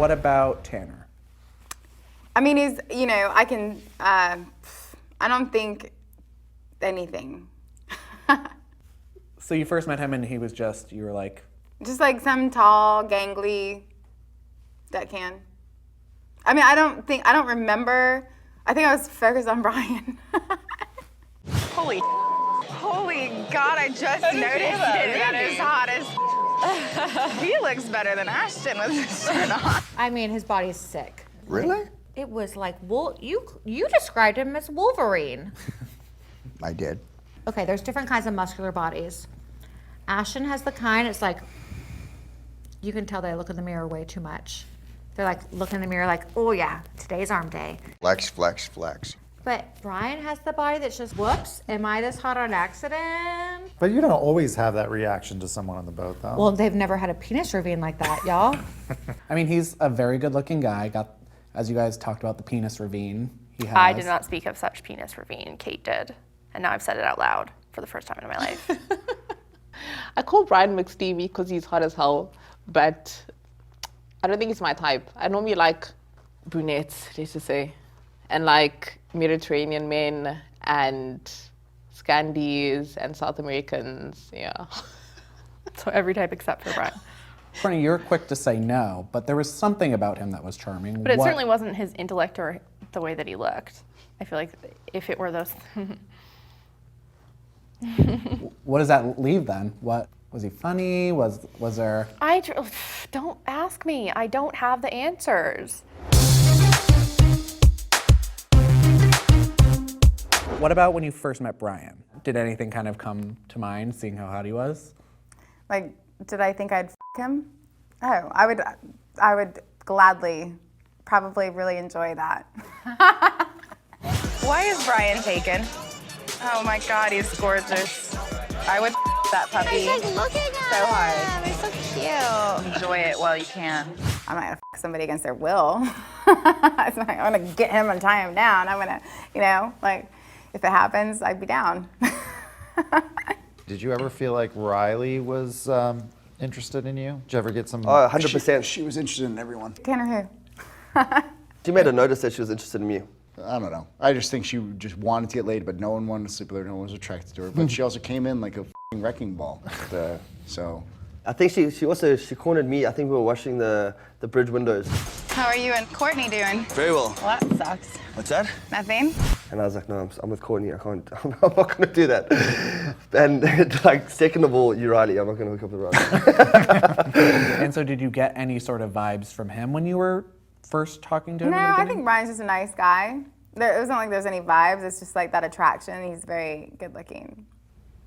What about Tanner? I mean, he's, you know, I don't think anything. So you first met him and he was just, you were like... Just like some tall, gangly deckhand. I mean, I don't remember. I think I was focused on Brian. Holy God, I just noticed it. That is hot as... He looks better than Ashton with his shirt on. I mean, his body's sick. Really? It was like, you described him as Wolverine. I did. Okay, there's different kinds of muscular bodies. Ashton has the kind, it's like, you can tell they look in the mirror way too much. They're like, look in the mirror like, oh yeah, today's arm day. Flex, flex, flex. But Brian has the body that's just, whoops, am I this hot on accident? But you don't always have that reaction to someone on the boat, though. Well, they've never had a penis ravine like that, y'all. I mean, he's a very good-looking guy. Got, as you guys talked about, the penis ravine. He has. I did not speak of such penis ravine. Kate did. And now I've said it out loud for the first time in my life. I call Brian McSteamy because he's hot as hell, but I don't think he's my type. I normally like brunettes, let's just say, and like Mediterranean men and Scandies and South Americans, yeah. So every type except for Brian. Courtney, you're quick to say no, but there was something about him that was charming. But it certainly wasn't his intellect or the way that he looked. I feel like if it were those... What does that leave then? What was he funny? Was there? Don't ask me. I don't have the answers. What about when you first met Brian? Did anything kind of come to mind, seeing how hot he was? Like, did I think I'd f him? Oh, I would gladly, probably really enjoy that. Why is Brian taken? Oh my God, he's gorgeous. I would that puppy so hard. He's so cute. Enjoy it while you can. I'm not gonna f somebody against their will. I'm gonna get him and tie him down. I'm gonna, you know, like, if it happens, I'd be down. Did you ever feel like Rhylee was interested in you? Did you ever get some... Oh, 100%. She was interested in everyone. Tanner who? She made a notice that she was interested in me. I don't know. I just think she just wanted to get laid, but no one wanted to sleep with her. No one was attracted to her. But she also came in like a f***ing wrecking ball. So. I think she cornered me. I think we were washing the bridge windows. How are you and Courtney doing? Very well. Well, that sucks. What's that? Nothing? And I was like, no, I'm with Courtney. I'm not going to do that. And like, second of all, you're Rhylee. I'm not going to hook up with Rhylee. And so did you get any sort of vibes from him when you were first talking to him? No, I think Brian's just a nice guy. It wasn't like there's any vibes. It's just like that attraction. He's very good looking.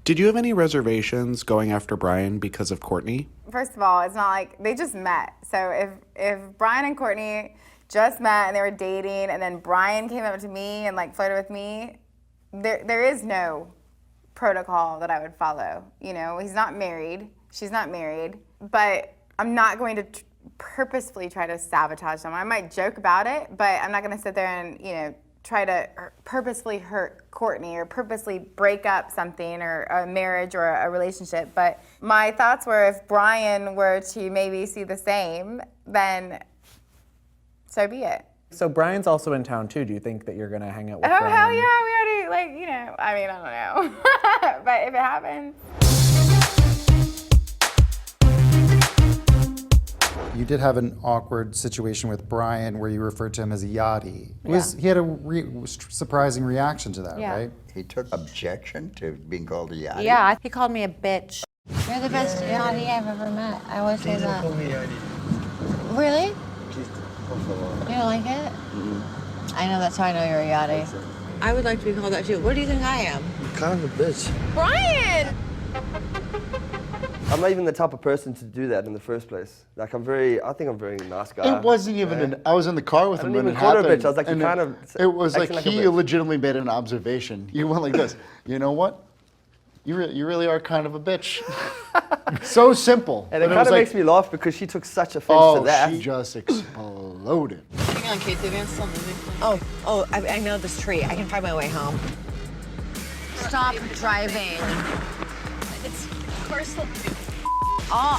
Did you have any reservations going after Brian because of Courtney? First of all, it's not like they just met. So if Brian and Courtney just met and they were dating and then Brian came up to me and like flirted with me, there is no protocol that I would follow. You know, he's not married. She's not married. But I'm not going to purposefully try to sabotage someone. I might joke about it, but I'm not going to sit there and, you know, try to purposefully hurt Courtney or purposely break up something or a marriage or a relationship. But my thoughts were if Brian were to maybe see the same, then so be it. So Brian's also in town too. Do you think that you're going to hang out with Oh, Brian? hell yeah, we already, like, you know, I mean, I don't know. But if it happens. You did have an awkward situation with Brian where you referred to him as a yachtie. He had a surprising reaction to that, right? He took objection to being called a yachtie. Yeah, he called me a bitch. You're the best yachtie I've ever met. I always say that. Really? You don't like it? I know, that's how I know you're a yachtie. I would like to be called that too. What do you think I am? Kind of a bitch. Brian! I'm not even the type of person to do that in the first place. Like, I think I'm a very nice guy. It wasn't even. I was in the car with him when it call her a happened. bitch. I was like, you kind of. It was like acting he a bitch. legitimately made an observation. You went like this. You know what? You really are kind of a bitch. So simple. And it kind of makes me laugh because she took such offense Oh, to that. she just exploded. Hang on, Kate, the van's still moving. Oh, I know this tree. I can find my way home. Stop driving. It's personal. Oh.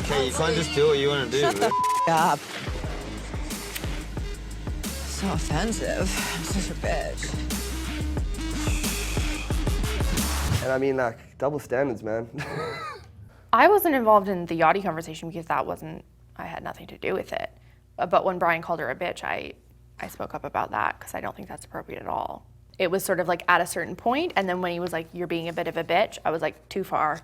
Okay, you can't just do what you want to do. Shut the up. So offensive. Such a bitch. And I mean, like, double standards, man. I wasn't involved in the Yachtie conversation because I had nothing to do with it. But when Brian called her a bitch, I spoke up about that because I don't think that's appropriate at all. It was sort of like at a certain point, and then when he was like, you're being a bit of a bitch, I was like, too far.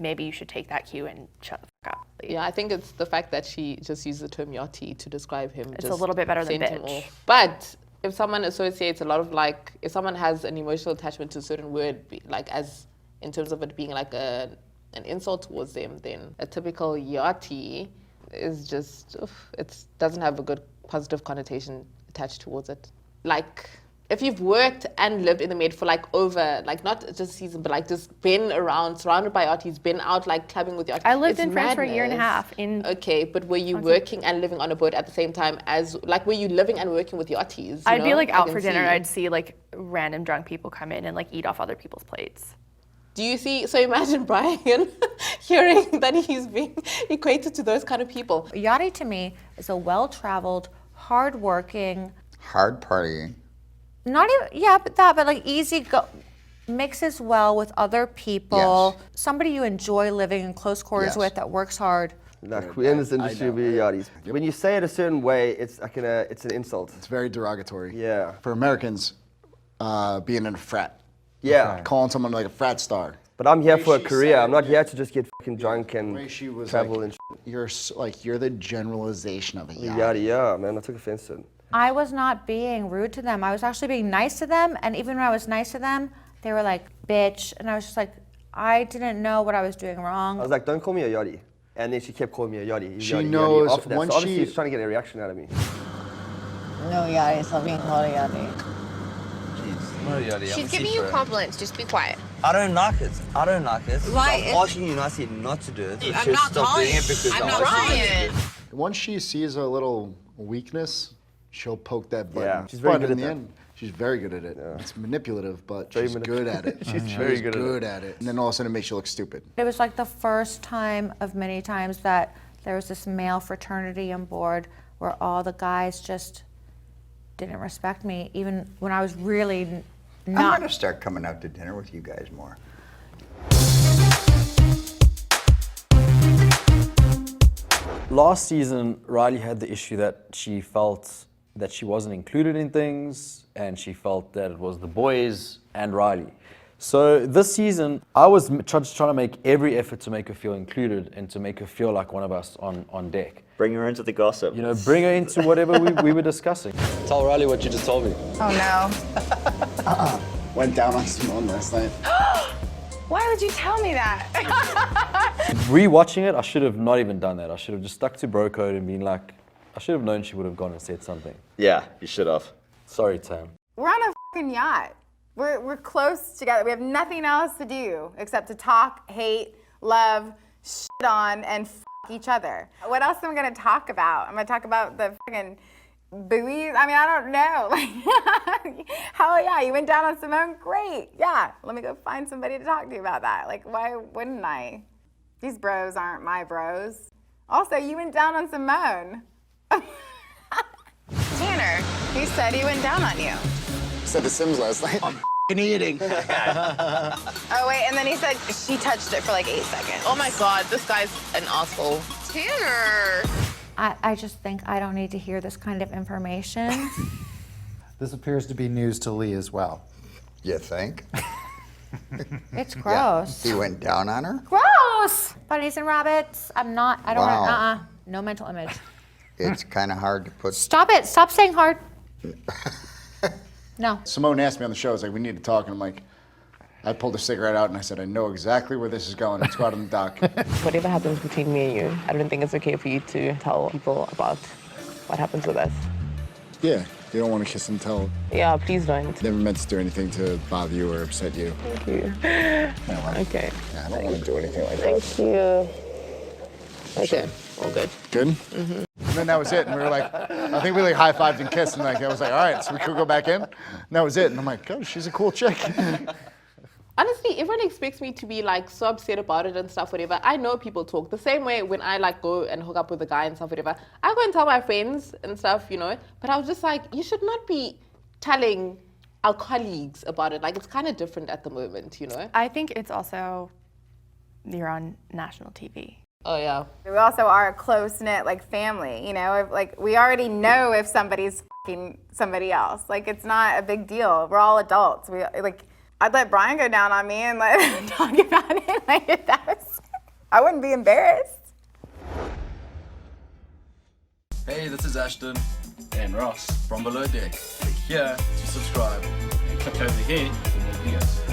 Maybe you should take that cue and shut the fuck up. Yeah, I think it's the fact that she just used the term Yachtie to describe him. It's a little bit better than sent him bitch. off. But if someone associates a lot of like, if someone has an emotional attachment to a certain word, like as in terms of it being like an insult towards them, then a typical Yachtie is just, it doesn't have a good positive connotation attached towards it. Like, if you've worked and lived in the Med for like over, like not just a season, but like just been around, surrounded by yachties, been out like clubbing with yachties. I lived it's in France for a year and a madness. half. Okay, but were you working and living on a boat at the same time as, like were you living and working with yachties? I'd be like I out can for dinner, see. I'd see like random drunk people come in and like eat off other people's plates. Do you see, so imagine Brian hearing that he's being equated to those kind of people. Yachty to me is a well-traveled, hard-working, Hard partying. not even, yeah, but like easy go, mixes well with other people, Yes. somebody you enjoy living in close quarters Yes. with that works hard. Like, we're in this industry, we're yachties. When you say it a certain way, it's like it's an insult. It's very derogatory. Yeah. For Americans, being in a frat. Yeah. Calling someone like a frat star. But I'm here Way for a she career. said I'm not it, here to just get fucking drunk and Way she was travel like, and you're the generalization of a yacht. yachty. Yeah, man, I took offense to it. I was not being rude to them. I was actually being nice to them. And even when I was nice to them, they were like, bitch. And I was just like, I didn't know what I was doing wrong. I was like, don't call me a yachty. And then she kept calling me a yachty. She yachty, knows yachty after that. once So obviously she- she's trying to get a reaction out of me. No yachty, stop being called a yachty. She's giving you compliments. Just be quiet. I don't like it. I don't like it. Why? I'm asking you nicely not to do it. You I'm should not stop calling doing it you. because I'm I not asked you. calling you. Once she sees a little weakness, she'll poke that button. Yeah, she's very But good in at the that. end, she's very good at it. It's manipulative, but Very she's good at it. She's very good at it. And then all of a sudden it makes you look stupid. It was like the first time of many times that there was this male fraternity on board where all the guys just didn't respect me, even when I was really I'm not. gonna start coming out to dinner with you guys more. Last season, Rhylee had the issue that she felt that she wasn't included in things, and she felt that it was the boys and Rhylee. So this season, I was trying to make every effort to make her feel included and to make her feel like one of us on deck. Bring her into the gossip. You know, bring her into whatever we were discussing. Tell Rhylee what you just told me. Oh no. Went down on Simone last night. Why would you tell me that? Rewatching it, I should have not even done that. I should have just stuck to bro code and been like, I should have known she would have gone and said something. Yeah, you should have. Sorry, Tam. We're on a fucking yacht. We're close together. We have nothing else to do except to talk, hate, love, shit on, and fuck each other. What else am I gonna talk about? I'm gonna talk about the fucking buoys? I mean, I don't know. Like, hell yeah, you went down on Simone? Great. Yeah, let me go find somebody to talk to about that. Like, why wouldn't I? These bros aren't my bros. Also, you went down on Simone. Tanner, he said he went down on you. Said the Sims last night. I'm f***ing eating. Oh wait, and then he said she touched it for like 8 seconds. Oh my God, this guy's an asshole. Tanner. I just think I don't need to hear this kind of information. This appears to be news to Lee as well. You think? It's gross. He went down on her? Gross! Bunnies and rabbits. I don't Wow. want no mental image. It's kind of hard to put. Stop it. Stop saying hard. No. Simone asked me on the show, I was like, we need to talk. And I'm like, I pulled a cigarette out and I said, I know exactly where this is going. Let's go out on the dock. Whatever happens between me and you, I don't think it's okay for you to tell people about what happens with us. Yeah, you don't want to kiss and tell. Yeah, please don't. Never meant to do anything to bother you or upset you. Thank you. Okay. Yeah, I don't want to do anything like that. Thank you. Okay, all good. Good? And then that was it. And we were like, I think we like high-fived and kissed. And like, I was like, all right, so we could go back in. And that was it. And I'm like, oh, she's a cool chick. Honestly, everyone expects me to be like so upset about it and stuff, whatever. I know people talk the same way when I like go and hook up with a guy and stuff, whatever. I go and tell my friends and stuff, you know. But I was just like, you should not be telling our colleagues about it. Like, it's kind of different at the moment, you know. I think it's also you're on national TV. Oh yeah. We also are a close-knit like family, you know, like we already know if somebody's fucking somebody else. Like it's not a big deal. We're all adults. I'd let Brian go down on me and let him talk about it. Like if that was, I wouldn't be embarrassed. Hey, this is Ashton and Ross from Below Deck. Click here to subscribe and click over here for more videos.